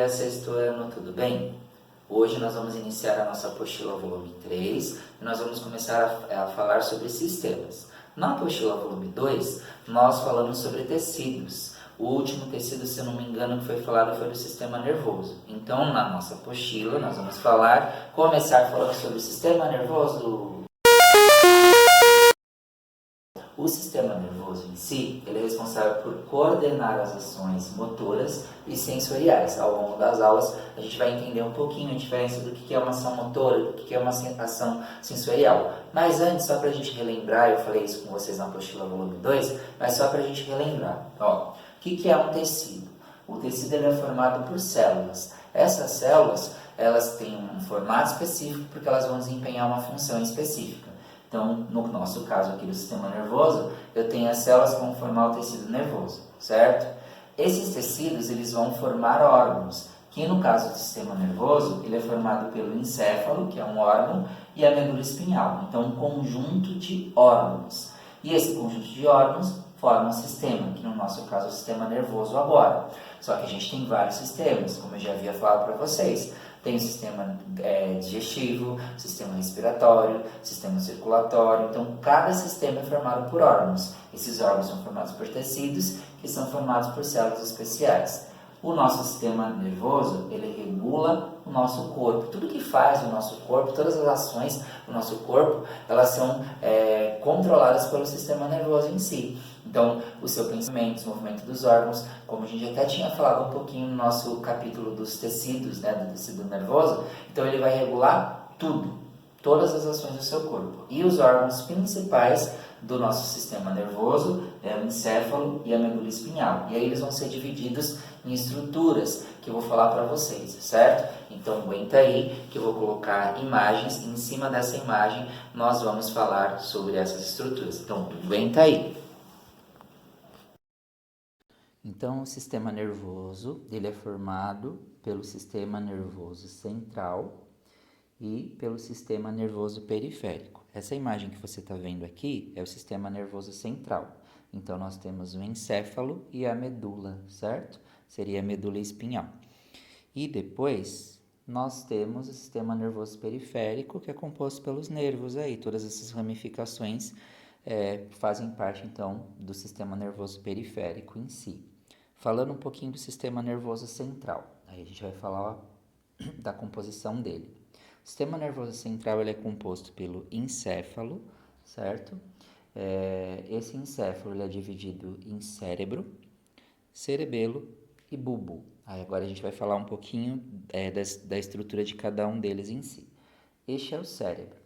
dia, sexto ano, tudo bem? Hoje nós vamos iniciar a nossa apostila volume 3 e nós vamos começar a falar sobre sistemas. Na apostila volume 2, nós falamos sobre tecidos. O último tecido, se eu não me engano, que foi falado foi do sistema nervoso. Então, na nossa apostila, nós vamos começar falando sobre o sistema nervoso. O sistema nervoso em si, ele é responsável por coordenar as ações motoras e sensoriais. Ao longo das aulas, a gente vai entender um pouquinho a diferença do que é uma ação motora e do que é uma ação sensorial. Mas antes, só para a gente relembrar, eu falei isso com vocês na apostila volume 2, mas só para a gente relembrar. O que é um tecido? O tecido ele é formado por células. Essas células, elas têm um formato específico porque elas vão desempenhar uma função específica. Então, no nosso caso aqui do sistema nervoso, eu tenho as células que vão formar o tecido nervoso, certo? Esses tecidos, eles vão formar órgãos, que no caso do sistema nervoso, ele é formado pelo encéfalo, que é um órgão, e a medula espinhal. Então, um conjunto de órgãos. E esse conjunto de órgãos forma um sistema, que no nosso caso é o sistema nervoso agora. Só que a gente tem vários sistemas, como eu já havia falado para vocês. Tem o sistema digestivo, sistema respiratório, sistema circulatório. Então, cada sistema é formado por órgãos. Esses órgãos são formados por tecidos, que são formados por células especiais. O nosso sistema nervoso, ele regula o nosso corpo. Tudo que faz o nosso corpo, todas as ações do nosso corpo, elas são controladas pelo sistema nervoso em si. Então, o seu pensamento, o movimento dos órgãos, como a gente até tinha falado um pouquinho no nosso capítulo dos tecidos, do tecido nervoso, então ele vai regular tudo, todas as ações do seu corpo. E os órgãos principais do nosso sistema nervoso é o encéfalo e a medula espinhal. E aí eles vão ser divididos em estruturas que eu vou falar para vocês, certo? Então aguenta aí que eu vou colocar imagens e em cima dessa imagem nós vamos falar sobre essas estruturas. Então aguenta aí. Então, o sistema nervoso, ele é formado pelo sistema nervoso central e pelo sistema nervoso periférico. Essa imagem que você está vendo aqui é o sistema nervoso central. Então, nós temos o encéfalo e a medula, certo? Seria a medula espinhal. E depois, nós temos o sistema nervoso periférico, que é composto pelos nervos aí, todas essas ramificações fazem parte, então, do sistema nervoso periférico em si. Falando um pouquinho do sistema nervoso central, aí a gente vai falar da composição dele. O sistema nervoso central ele é composto pelo encéfalo, certo? Esse encéfalo ele é dividido em cérebro, cerebelo e bulbo. Aí agora a gente vai falar um pouquinho da estrutura de cada um deles em si. Este é o cérebro.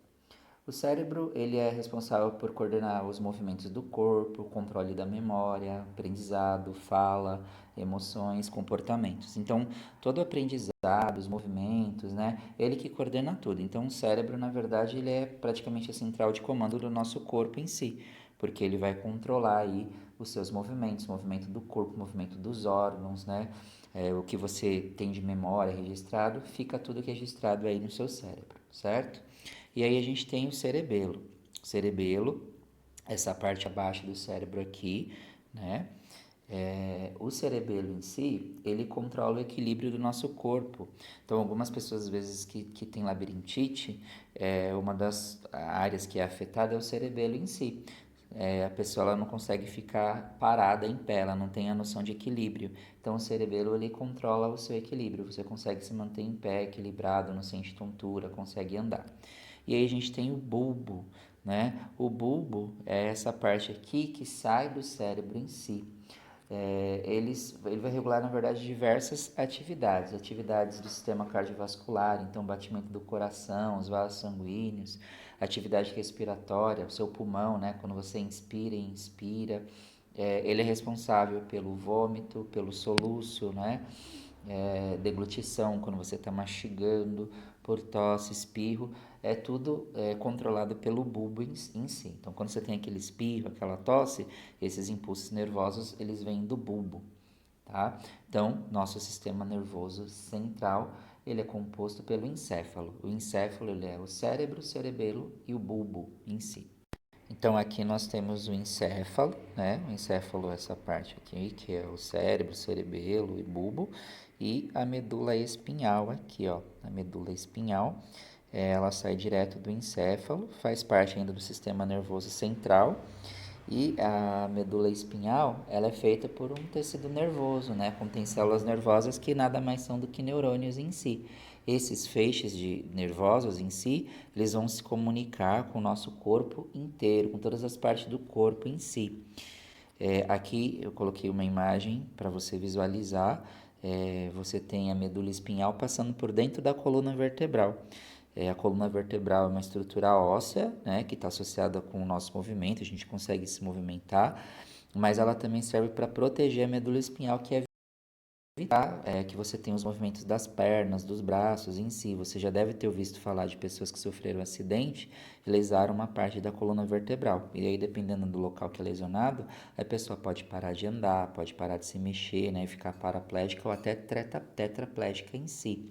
O cérebro ele é responsável por coordenar os movimentos do corpo, o controle da memória, aprendizado, fala, emoções, comportamentos. Então, todo o aprendizado, os movimentos, ele que coordena tudo. Então, o cérebro, na verdade, ele é praticamente a central de comando do nosso corpo em si, porque ele vai controlar aí os seus movimentos, o movimento do corpo, o movimento dos órgãos, o que você tem de memória registrado, fica tudo registrado aí no seu cérebro, certo? E aí a gente tem o cerebelo. O cerebelo, essa parte abaixo do cérebro aqui, o cerebelo em si, ele controla o equilíbrio do nosso corpo. Então, algumas pessoas, às vezes, que têm labirintite, uma das áreas que é afetada é o cerebelo em si. A pessoa ela não consegue ficar parada em pé, ela não tem a noção de equilíbrio. Então, o cerebelo ele controla o seu equilíbrio. Você consegue se manter em pé, equilibrado, não sente tontura, consegue andar. E aí a gente tem o bulbo, O bulbo é essa parte aqui que sai do cérebro em si. Ele vai regular, na verdade, diversas atividades do sistema cardiovascular, então batimento do coração, os vasos sanguíneos, atividade respiratória, o seu pulmão, quando você inspira e inspira. Ele é responsável pelo vômito, pelo soluço, deglutição, quando você está mastigando, por tosse, espirro, é tudo controlado pelo bulbo em si. Então, quando você tem aquele espirro, aquela tosse, esses impulsos nervosos, eles vêm do bulbo, tá? Então, nosso sistema nervoso central, ele é composto pelo encéfalo. O encéfalo, ele é o cérebro, o cerebelo e o bulbo em si. Então aqui nós temos o encéfalo, né? O encéfalo é essa parte aqui, que é o cérebro, cerebelo e bulbo, e a medula espinhal aqui, ó. A medula espinhal, ela sai direto do encéfalo, faz parte ainda do sistema nervoso central, e a medula espinhal, ela é feita por um tecido nervoso, né? Contém células nervosas que nada mais são do que neurônios em si. Esses feixes de nervosos em si, eles vão se comunicar com o nosso corpo inteiro, com todas as partes do corpo em si. Aqui eu coloquei uma imagem para você visualizar. Você tem a medula espinhal passando por dentro da coluna vertebral. A coluna vertebral é uma estrutura óssea, né, que está associada com o nosso movimento, a gente consegue se movimentar, mas ela também serve para proteger a medula espinhal, que é evitar que você tenha os movimentos das pernas, dos braços em si. Você já deve ter ouvido falar de pessoas que sofreram um acidente e lesaram uma parte da coluna vertebral. E aí, dependendo do local que é lesionado, a pessoa pode parar de andar, pode parar de se mexer, né, e ficar paraplégica ou até tetraplégica em si,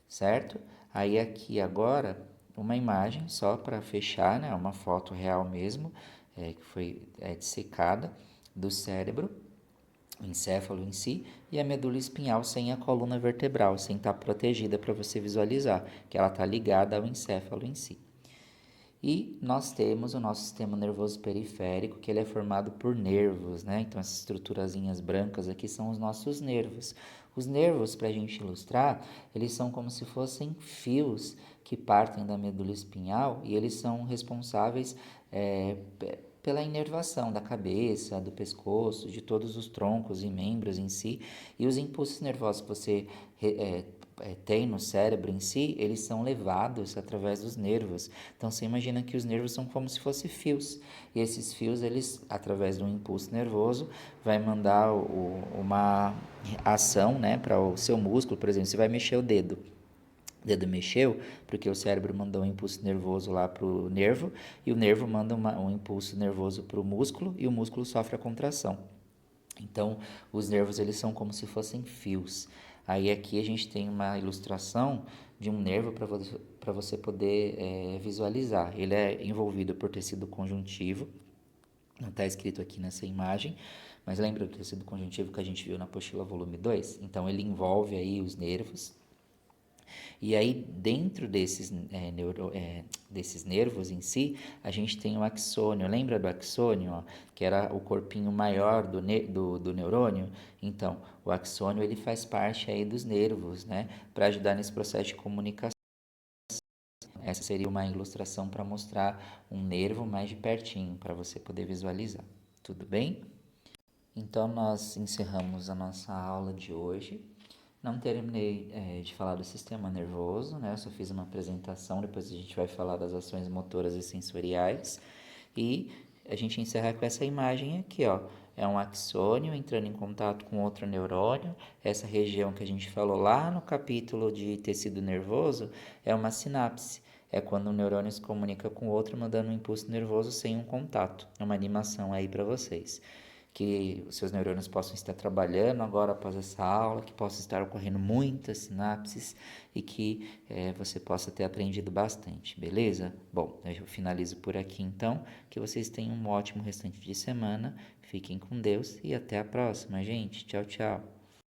certo? Aí aqui agora uma imagem só para fechar, né, uma foto real mesmo, que foi dissecada do cérebro, o encéfalo em si, e a medula espinhal sem a coluna vertebral, sem estar protegida para você visualizar, que ela está ligada ao encéfalo em si. E nós temos o nosso sistema nervoso periférico, que ele é formado por nervos, né? Então, essas estruturazinhas brancas aqui são os nossos nervos. Os nervos, para a gente ilustrar, eles são como se fossem fios que partem da medula espinhal e eles são responsáveis pela inervação da cabeça, do pescoço, de todos os troncos e membros em si. E os impulsos nervosos que você tem no cérebro em si, eles são levados através dos nervos. Então você imagina que os nervos são como se fossem fios. E esses fios, eles, através de um impulso nervoso, vai mandar uma ação, né, para o seu músculo, por exemplo, você vai mexer o dedo. O dedo mexeu porque o cérebro mandou um impulso nervoso lá para o nervo e o nervo manda um impulso nervoso para o músculo e o músculo sofre a contração. Então, os nervos eles são como se fossem fios. Aí aqui a gente tem uma ilustração de um nervo para você poder visualizar. Ele é envolvido por tecido conjuntivo, não está escrito aqui nessa imagem, mas lembra do tecido conjuntivo que a gente viu na apostila volume 2? Então, ele envolve aí os nervos. E aí, dentro desses nervos em si, a gente tem o axônio. Lembra do axônio, ó, que era o corpinho maior do neurônio? Então, o axônio ele faz parte aí dos nervos, né, para ajudar nesse processo de comunicação. Essa seria uma ilustração para mostrar um nervo mais de pertinho, para você poder visualizar. Tudo bem? Então, nós encerramos a nossa aula de hoje. Não terminei de falar do sistema nervoso, né? Eu só fiz uma apresentação, depois a gente vai falar das ações motoras e sensoriais. E a gente encerra com essa imagem aqui, ó. É um axônio entrando em contato com outro neurônio. Essa região que a gente falou lá no capítulo de tecido nervoso é uma sinapse. É quando um neurônio se comunica com o outro, mandando um impulso nervoso sem um contato. É uma animação aí para vocês. Que os seus neurônios possam estar trabalhando agora após essa aula, que possam estar ocorrendo muitas sinapses e que você possa ter aprendido bastante, beleza? Bom, eu finalizo por aqui então, que vocês tenham um ótimo restante de semana, fiquem com Deus e até a próxima, gente. Tchau, tchau.